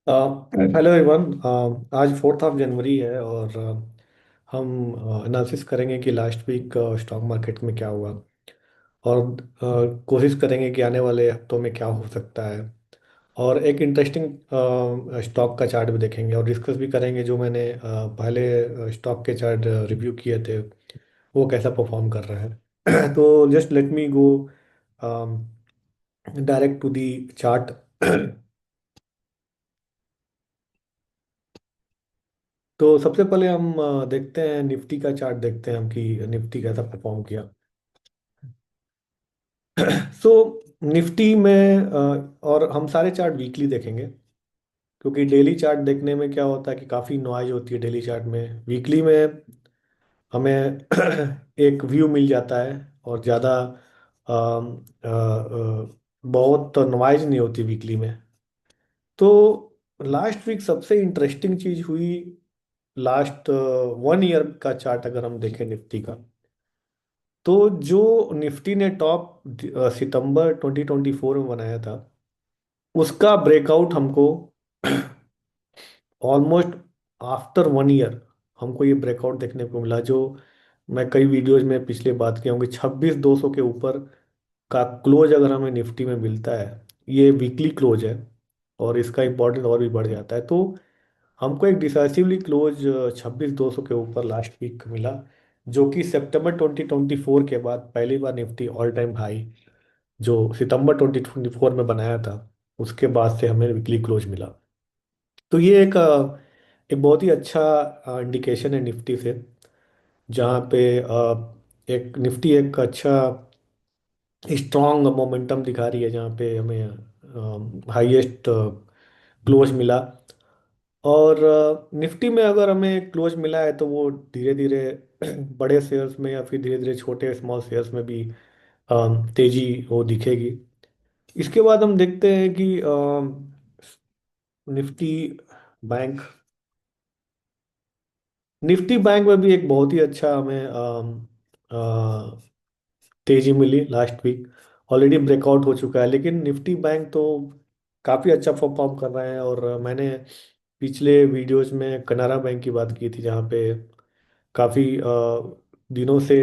Hello everyone. आज 4 जनवरी है और हम एनालिसिस करेंगे कि लास्ट वीक स्टॉक मार्केट में क्या हुआ और कोशिश करेंगे कि आने वाले हफ्तों में क्या हो सकता है। और एक इंटरेस्टिंग स्टॉक का चार्ट भी देखेंगे और डिस्कस भी करेंगे जो मैंने पहले स्टॉक के चार्ट रिव्यू किए थे वो कैसा परफॉर्म कर रहा है। तो just let me go direct to the chart. तो सबसे पहले हम देखते हैं निफ्टी का चार्ट देखते हैं हम कि निफ्टी कैसा परफॉर्म किया। सो निफ्टी में और हम सारे चार्ट वीकली देखेंगे क्योंकि डेली चार्ट देखने में क्या होता है कि काफ़ी नॉइज होती है डेली चार्ट में। वीकली में हमें एक व्यू मिल जाता है और ज़्यादा बहुत नॉइज नहीं होती वीकली में। तो लास्ट वीक सबसे इंटरेस्टिंग चीज़ हुई। लास्ट 1 ईयर का चार्ट अगर हम देखें निफ्टी का तो जो निफ्टी ने टॉप सितंबर 2024 में बनाया था उसका ब्रेकआउट हमको ऑलमोस्ट आफ्टर 1 ईयर हमको ये ब्रेकआउट देखने को मिला। जो मैं कई वीडियोज में पिछले बात किया हूँ कि 26,200 के ऊपर का क्लोज अगर हमें निफ्टी में मिलता है, ये वीकली क्लोज है और इसका इम्पोर्टेंस और भी बढ़ जाता है। तो हमको एक डिसाइसिवली क्लोज 26,200 के ऊपर लास्ट वीक मिला जो कि सितंबर 2024 के बाद पहली बार निफ्टी ऑल टाइम हाई जो सितंबर 2024 में बनाया था उसके बाद से हमें वीकली क्लोज मिला। तो ये एक बहुत ही अच्छा इंडिकेशन है निफ्टी से जहाँ पे एक निफ्टी एक अच्छा स्ट्रॉन्ग मोमेंटम दिखा रही है जहाँ पे हमें हाईएस्ट क्लोज मिला। और निफ्टी में अगर हमें क्लोज मिला है तो वो धीरे धीरे बड़े शेयर्स में या फिर धीरे धीरे छोटे स्मॉल शेयर्स में भी तेजी वो दिखेगी। इसके बाद हम देखते हैं कि निफ्टी बैंक निफ्टी बैंक में भी एक बहुत ही अच्छा हमें तेजी मिली लास्ट वीक। ऑलरेडी ब्रेकआउट हो चुका है लेकिन निफ्टी बैंक तो काफ़ी अच्छा परफॉर्म कर रहे हैं। और मैंने पिछले वीडियोस में कनारा बैंक की बात की थी जहाँ पे काफ़ी दिनों से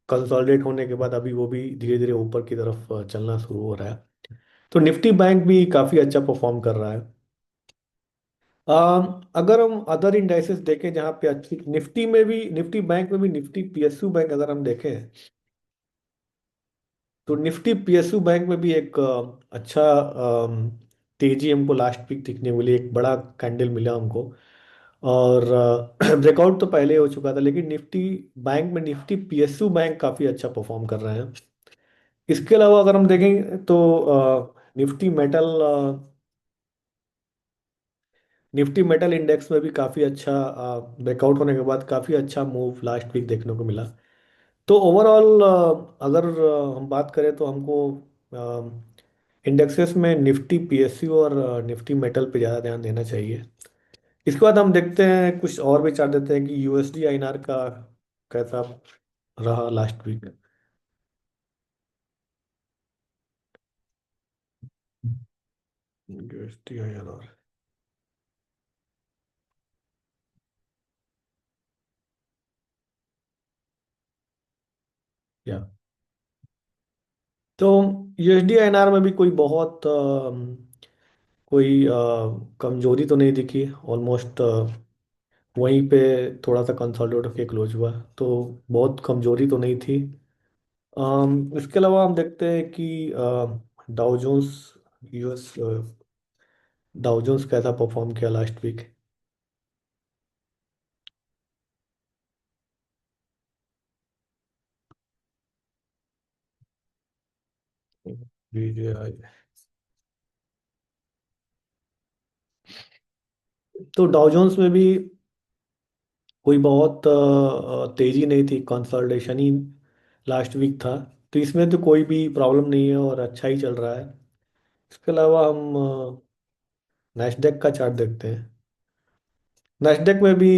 कंसोलिडेट होने के बाद अभी वो भी धीरे धीरे ऊपर की तरफ चलना शुरू हो रहा है। तो निफ्टी बैंक भी काफ़ी अच्छा परफॉर्म कर रहा है। अगर हम अदर इंडाइसेस देखें जहाँ पे अच्छी निफ्टी में भी निफ्टी बैंक में भी निफ्टी पीएसयू बैंक अगर हम देखें तो निफ्टी पीएसयू बैंक में भी एक अच्छा तेजी हमको लास्ट वीक दिखने मिली। एक बड़ा कैंडल मिला हमको और ब्रेकआउट तो पहले हो चुका था लेकिन निफ्टी बैंक में निफ्टी पीएसयू बैंक काफ़ी अच्छा परफॉर्म कर रहे हैं। इसके अलावा अगर हम देखें तो Nifty metal Nifty metal index में भी काफ़ी अच्छा ब्रेकआउट होने के बाद काफ़ी अच्छा मूव लास्ट वीक देखने को मिला। तो ओवरऑल अगर हम बात करें तो हमको इंडेक्सेस में निफ्टी पीएसयू और निफ्टी मेटल पे ज़्यादा ध्यान देना चाहिए। इसके बाद हम देखते हैं कुछ और भी चार्ट देते हैं कि यूएसडी आईएनआर का कैसा रहा लास्ट वीक। यूएसडी आईएनआर या तो यूएसडी आईएनआर में भी कोई बहुत कोई कमजोरी तो नहीं दिखी। ऑलमोस्ट वहीं पे थोड़ा सा कंसोलिडेट होकर क्लोज हुआ तो बहुत कमजोरी तो नहीं थी। इसके अलावा हम देखते हैं कि Dow Jones US Dow Jones कैसा परफॉर्म किया लास्ट वीक। BJI तो डाउ जोन्स में भी कोई बहुत तेजी नहीं थी, कंसोलिडेशन ही लास्ट वीक था। तो इसमें तो कोई भी प्रॉब्लम नहीं है और अच्छा ही चल रहा है। इसके अलावा हम नैस्डैक का चार्ट देखते हैं। नैस्डैक में भी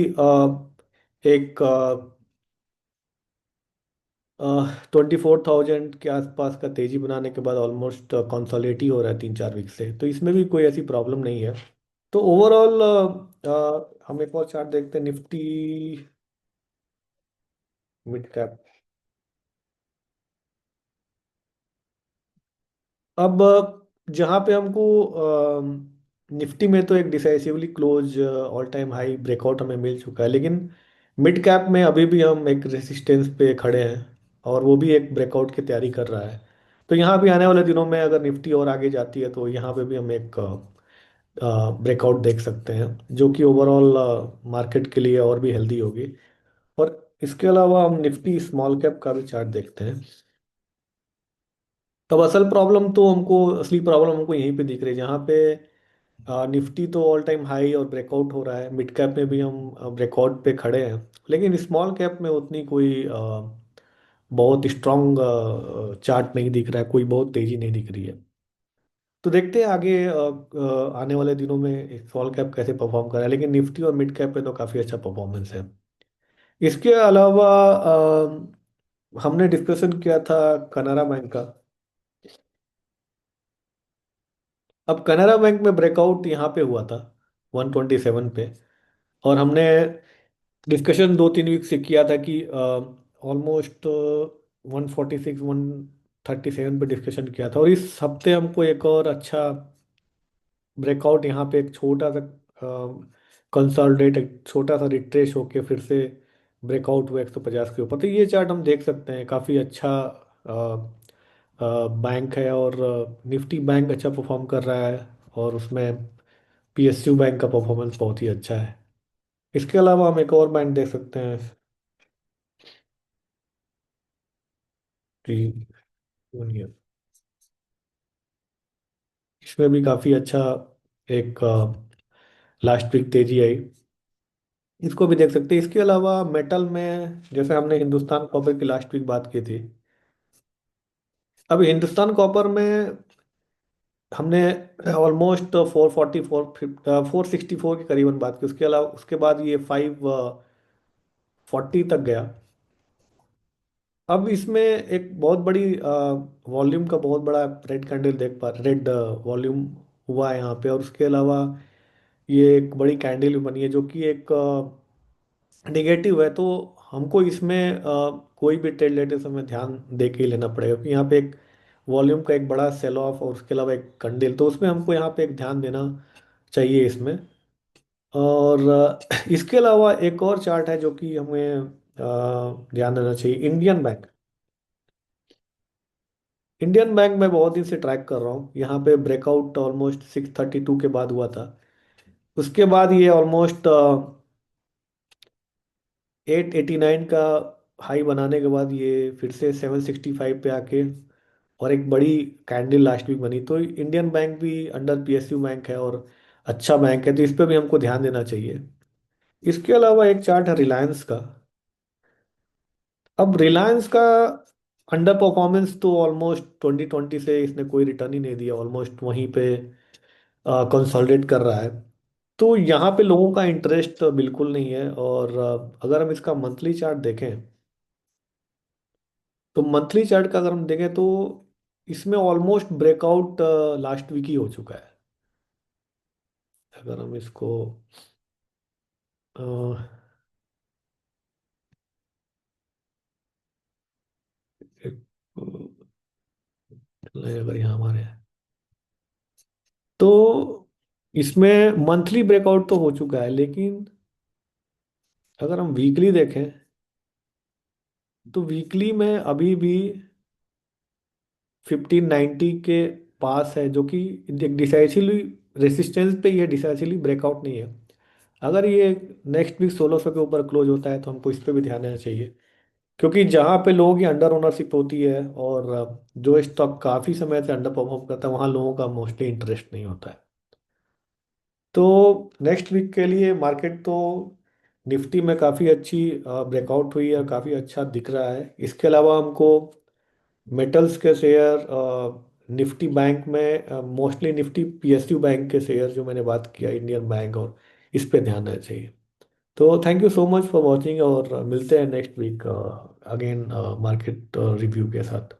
एक 24,000 के आसपास का तेजी बनाने के बाद ऑलमोस्ट कंसोलिडेट ही हो रहा है 3-4 वीक से। तो इसमें भी कोई ऐसी प्रॉब्लम नहीं है। तो ओवरऑल हम एक और चार्ट देखते हैं, निफ्टी मिड कैप। अब जहाँ पे हमको निफ्टी में तो एक decisively close all time high breakout हमें मिल चुका है, लेकिन मिड कैप में अभी भी हम एक रेसिस्टेंस पे खड़े हैं, और वो भी एक ब्रेकआउट की तैयारी कर रहा है। तो यहाँ भी आने वाले दिनों में अगर निफ्टी और आगे जाती है तो यहाँ पे भी हम एक ब्रेकआउट देख सकते हैं, जो कि ओवरऑल मार्केट के लिए और भी हेल्दी होगी। और इसके अलावा हम निफ्टी स्मॉल कैप का भी चार्ट देखते हैं। तब असल प्रॉब्लम तो हमको असली प्रॉब्लम हमको यहीं पे दिख रही है, जहाँ पे निफ्टी तो ऑल टाइम हाई और ब्रेकआउट हो रहा है, मिड कैप में भी हम ब्रेकआउट पे खड़े हैं, लेकिन स्मॉल कैप में उतनी कोई बहुत स्ट्रांग चार्ट नहीं दिख रहा है, कोई बहुत तेजी नहीं दिख रही है। तो देखते हैं आगे आने वाले दिनों में स्मॉल कैप कैसे परफॉर्म कर रहा है, लेकिन निफ्टी और मिड कैप पे तो काफ़ी अच्छा परफॉर्मेंस है। इसके अलावा हमने डिस्कशन किया था कनारा बैंक का। अब कनारा बैंक में ब्रेकआउट यहाँ पे हुआ था 127 पे, और हमने डिस्कशन 2-3 वीक से किया था कि ऑलमोस्ट 146 137 पे डिस्कशन किया था, और इस हफ्ते हमको एक और अच्छा ब्रेकआउट यहाँ पे एक छोटा सा कंसोलिडेट, एक छोटा सा रिट्रेस होके फिर से ब्रेकआउट हुआ 150 के ऊपर। तो ये चार्ट हम देख सकते हैं, काफ़ी अच्छा बैंक है, और निफ्टी बैंक अच्छा परफॉर्म कर रहा है, और उसमें पीएसयू बैंक का परफॉर्मेंस बहुत ही अच्छा है। इसके अलावा हम एक और बैंक देख सकते हैं कि यूनियन, इसमें भी काफ़ी अच्छा एक लास्ट वीक तेजी आई, इसको भी देख सकते हैं। इसके अलावा मेटल में जैसे हमने हिंदुस्तान कॉपर की लास्ट वीक बात की थी, अब हिंदुस्तान कॉपर में हमने ऑलमोस्ट 464 के करीबन बात की, उसके अलावा उसके बाद ये 540 तक गया। अब इसमें एक बहुत बड़ी वॉल्यूम का बहुत बड़ा रेड कैंडल देख पा, रेड वॉल्यूम हुआ है यहाँ पे, और उसके अलावा ये एक बड़ी कैंडल भी बनी है जो कि एक निगेटिव है। तो हमको इसमें कोई भी ट्रेड लेते समय ध्यान दे के ही लेना पड़ेगा, क्योंकि यहाँ पे एक वॉल्यूम का एक बड़ा सेल ऑफ और उसके अलावा एक कैंडल, तो उसमें हमको यहाँ पे एक ध्यान देना चाहिए इसमें। और इसके अलावा एक और चार्ट है जो कि हमें ध्यान देना चाहिए, इंडियन बैंक। इंडियन बैंक मैं बहुत दिन से ट्रैक कर रहा हूँ, यहाँ पे ब्रेकआउट ऑलमोस्ट 632 के बाद हुआ था, उसके बाद ये ऑलमोस्ट 889 का हाई बनाने के बाद ये फिर से 765 पे आके और एक बड़ी कैंडल लास्ट वीक बनी। तो इंडियन बैंक भी अंडर पीएसयू बैंक है और अच्छा बैंक है, तो इस पे भी हमको ध्यान देना चाहिए। इसके अलावा एक चार्ट है रिलायंस का। अब रिलायंस का अंडर परफॉर्मेंस तो ऑलमोस्ट 2020 से इसने कोई रिटर्न ही नहीं दिया, ऑलमोस्ट वहीं पे कंसोलिडेट कर रहा है। तो यहाँ पे लोगों का इंटरेस्ट बिल्कुल नहीं है, और अगर हम इसका मंथली चार्ट देखें, तो मंथली चार्ट का अगर हम देखें तो इसमें ऑलमोस्ट ब्रेकआउट लास्ट वीक ही हो चुका है। अगर हम इसको अ, एक, अगर यहाँ हमारे, तो इसमें मंथली ब्रेकआउट तो हो चुका है, लेकिन अगर हम वीकली देखें तो वीकली में अभी भी 1590 के पास है, जो कि एक डिसाइसिवली रेसिस्टेंस पे, ये डिसाइसिवली ब्रेकआउट नहीं है। अगर ये नेक्स्ट वीक 1600 के ऊपर क्लोज होता है तो हमको इस पे भी ध्यान देना चाहिए, क्योंकि जहाँ पे लोगों की अंडर ओनरशिप होती है और जो स्टॉक काफ़ी समय से अंडर परफॉर्म करता है, वहाँ लोगों का मोस्टली इंटरेस्ट नहीं होता है। तो नेक्स्ट वीक के लिए मार्केट तो निफ्टी में काफ़ी अच्छी ब्रेकआउट हुई है और काफ़ी अच्छा दिख रहा है। इसके अलावा हमको मेटल्स के शेयर, निफ्टी बैंक में मोस्टली निफ्टी पीएसयू बैंक के शेयर जो मैंने बात किया, इंडियन बैंक, और इस पे ध्यान देना चाहिए। तो thank you so much for watching, और मिलते हैं next week again market review के साथ।